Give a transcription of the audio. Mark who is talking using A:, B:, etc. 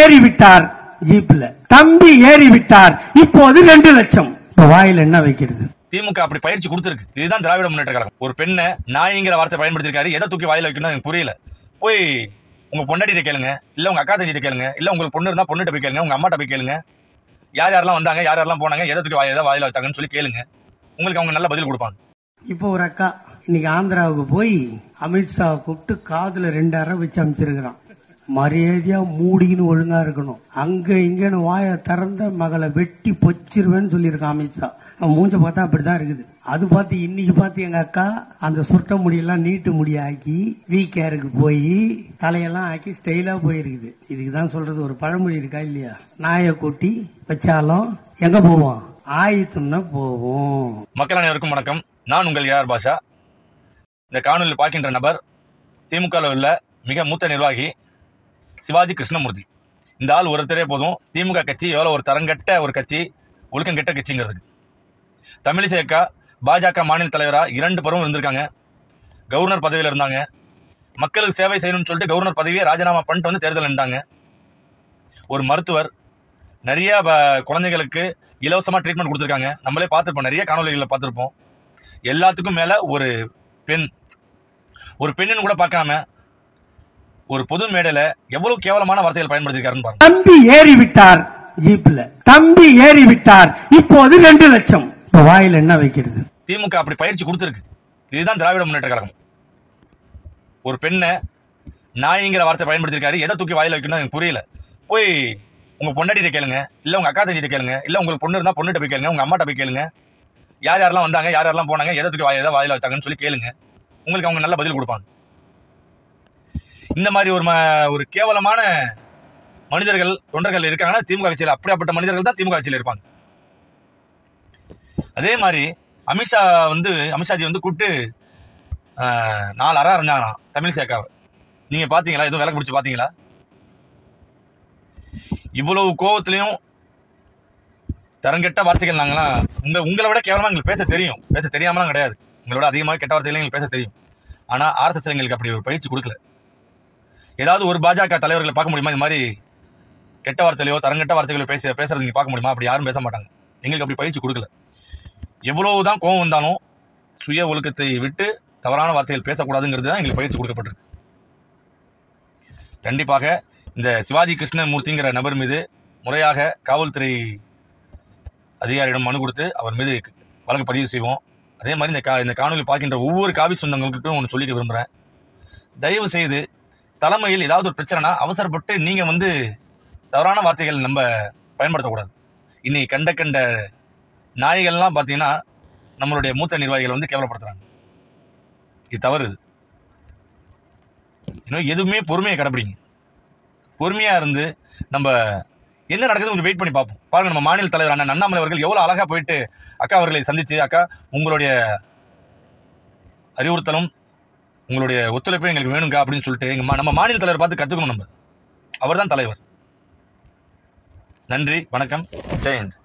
A: ஏறி விட்டார் ஜீப்ல, தம்பி ஏறி விட்டார், இப்போது 2 லட்சம். வாயில் என்ன வைக்கிறது?
B: திமுக அப்படி பயிற்சி கொடுத்துருக்கு. இதுதான் திராவிட முன்னேற்ற கழகம். ஒரு பெண்ணை நாய்ங்கிற வார்த்தை பயன்படுத்திருக்காரு. எதை தூக்கி வாயில வைக்கணும் எனக்கு புரியல. போய் உங்க பொண்டாட்டிட்ட கேளுங்க, இல்ல உங்க அக்கா தங்கிட்ட கேளுங்க, இல்ல உங்களுக்கு பொண்ணு இருந்தா பொண்ணுகிட்ட போய் கேளுங்க, உங்க அம்மாட்ட போய் கேளுங்க, யார் யாரெல்லாம் வந்தாங்க, யார் யாரெல்லாம் போனாங்க, எதை தூக்கி வாயில வச்சாங்கன்னு சொல்லி கேளுங்க. உங்களுக்கு அவங்க நல்ல பதில் கொடுப்பாங்க.
A: இப்போ ஒரு அக்கா இன்னைக்கு ஆந்திராவுக்கு போய் அமித்ஷா கூப்பிட்டு காதுல 2 அறை வச்சு அமைச்சிருக்கிறான். மரியாதையா மூடின்னு ஒழுங்கா இருக்கணும், அங்க இங்கன்னு வாய திறந்த மகளை வெட்டி பொச்சிருவேன்னு சொல்லியிருக்கான் அமித்ஷா. மூஞ்ச பார்த்தா அப்படிதான் இருக்குது. அது பார்த்து இன்னைக்கு பார்த்து எங்க அக்கா அந்த சுட்ட முடியெல்லாம் நீட்டு முடியாக்கி வீக்கேருக்கு போய் தலையெல்லாம் ஆக்கி ஸ்டைலா போயிருக்குது. இதுக்குதான் சொல்றது, ஒரு பழமொழி இருக்கா இல்லையா, நாயை கூட்டி வச்சாலும் எங்க போவோம், ஆயத்துன்னா போவோம்.
B: மக்கள் அனைவருக்கும் வணக்கம். நான் உங்கள் ஏஆர் பாஷா. இந்த காணொலியில் பார்க்கின்ற நபர் திமுகவில் உள்ள மிக மூத்த நிர்வாகி சிவாஜி கிருஷ்ணமூர்த்தி. இந்த ஆள் ஒருத்தரே போதும் திமுக கட்சி எவ்வளோ ஒரு தரங்கட்ட ஒரு கட்சி, ஒழுக்கங்கெட்ட கட்சிங்கிறதுக்கு. தமிழிசை அக்கா பாஜக மாநில தலைவராக 2 பருவம் இருந்திருக்காங்க. கவர்னர் பதவியில் இருந்தாங்க. மக்களுக்கு சேவை செய்யணும்னு சொல்லிட்டு கவர்னர் பதவியை ராஜினாமா பண்ணிட்டு வந்து தேர்தல் நின்றாங்க. ஒரு மருத்துவர், நிறைய குழந்தைகளுக்கு இலவசமாக ட்ரீட்மெண்ட் கொடுத்துருக்காங்க. நம்மளே பார்த்துருப்போம், நிறைய காணொலிகளில் பார்த்துருப்போம். எல்லாத்துக்கும் மேலே ஒரு பெண்ணுன்னு கூட பார்க்காம ஒரு பொது மேடையில எவ்வளவு கேவலமான வார்த்தைகள் பயன்படுத்திருக்காருன்னு பாருங்க.
A: தம்பி ஏறி விட்டார் ஜீப்ல, தம்பி ஏறி விட்டார், இப்போது 2 லட்சம். வாயில் என்ன வைக்கிறது?
B: திமுக அப்படி பயிற்சி கொடுத்துருக்கு. இதுதான் திராவிட முன்னேற்ற கழகம். ஒரு பெண்ணை நாய்ங்கிற வார்த்தை பயன்படுத்திருக்காரு. எதை தூக்கி வாயில வைக்கணும் எனக்கு புரியல. போய் உங்க பொண்டாட்டிட்ட கேளுங்க, இல்ல உங்க அக்கா தங்கிட்ட கேளுங்க, இல்ல உங்களுக்கு பொண்ணு இருந்தா பொண்ணுகிட்ட போய் கேளுங்க, உங்க அம்மாட்ட போய் கேளுங்க, யார் யாரெல்லாம் வந்தாங்க, யார் யாரெல்லாம் போனாங்க, எதை தூக்கி வாயில வச்சாங்கன்னு சொல்லி கேளுங்க. உங்களுக்கு அவங்க நல்ல பதில் கொடுப்பாங்க. இந்த மாதிரி ஒரு கேவலமான மனிதர்கள், தொண்டர்கள் இருக்காங்கன்னா திமுக கட்சியில் அப்படியாப்பட்ட மனிதர்கள் தான் திமுக கட்சியில் இருப்பாங்க. அதே மாதிரி அமித்ஷாஜி கூப்பிட்டு 4 அறை இருந்தாங்கண்ணா தமிழிசை அக்காவை. நீங்க பாத்தீங்களா? எதுவும் விளக்கு பிடிச்சி பாத்தீங்களா? இவ்வளவு கோவத்திலையும் தரங்கெட்ட வார்த்தைகள் நாங்களாம் உங்களை விட கேவலமா எங்களுக்கு பேச தெரியும். பேச தெரியாமலாம் கிடையாது. உங்களோட அதிகமாக கெட்ட வார்த்தைகள் எங்களுக்கு பேச தெரியும். ஆனா RSS எங்களுக்கு அப்படி ஒரு பயிற்சி கொடுக்கல. ஏதாவது ஒரு பாஜக தலைவர்களை பார்க்க முடியுமா இது மாதிரி கெட்ட வார்த்தையிலையோ தரங்கெட்ட வார்த்தைகளோ பேசுறது நீங்க பார்க்க முடியுமா? அப்படி யாரும் பேச மாட்டாங்க. எங்களுக்கு அப்படி பயிற்சி கொடுக்கல. எவ்வளவுதான் கோவம் வந்தாலும் சுய ஒழுக்கத்தை விட்டு தவறான வார்த்தைகள் பேசக்கூடாதுங்கிறது தான் எங்களுக்கு பயிற்சி கொடுக்கப்பட்டிருக்கு. கண்டிப்பாக இந்த சிவாஜி கிருஷ்ணமூர்த்திங்கிற நபர் மீது முறையாக காவல்துறை அதிகாரியிடம் மனு கொடுத்து அவர் மீது வழக்கு பதிவு செய்வோம். அதே மாதிரி இந்த காணொலி பார்க்கின்ற ஒவ்வொரு காவி சொந்தங்கள்கிட்டும் ஒன்று சொல்லிக்க விரும்புகிறேன். தயவு செய்து தலைமையில் ஏதாவது ஒரு பிரச்சனைனா அவசரப்பட்டு நீங்க தவறான வார்த்தைகள் நம்ம பயன்படுத்தக்கூடாது. இன்னைக்கு கண்ட நாய்கள்லாம் பார்த்தீங்கன்னா நம்மளுடைய மூத்த நிர்வாகிகள் கேவலப்படுத்துறாங்க. இது தவறு. இன்னும் எதுவுமே பொறுமையை கடைப்பிடிங்க. பொறுமையா இருந்து நம்ம என்ன நடக்குது கொஞ்சம் வெயிட் பண்ணி பார்ப்போம். பாருங்க, நம்ம மாநில தலைவர் அண்ணன் அண்ணாமலை அவர்கள் எவ்வளவு அழகா போயிட்டு அக்கா அவர்களை சந்திச்சு, அக்கா உங்களுடைய அறிவுறுத்தலும் உங்களுடைய ஒத்துழைப்பு எங்களுக்கு வேணுங்க அப்படின்னு சொல்லிட்டு நம்ம மாநில தலைவர் பார்த்து கத்துக்கணும். அவர் தான் தலைவர். நன்றி, வணக்கம், ஜெயந்த்.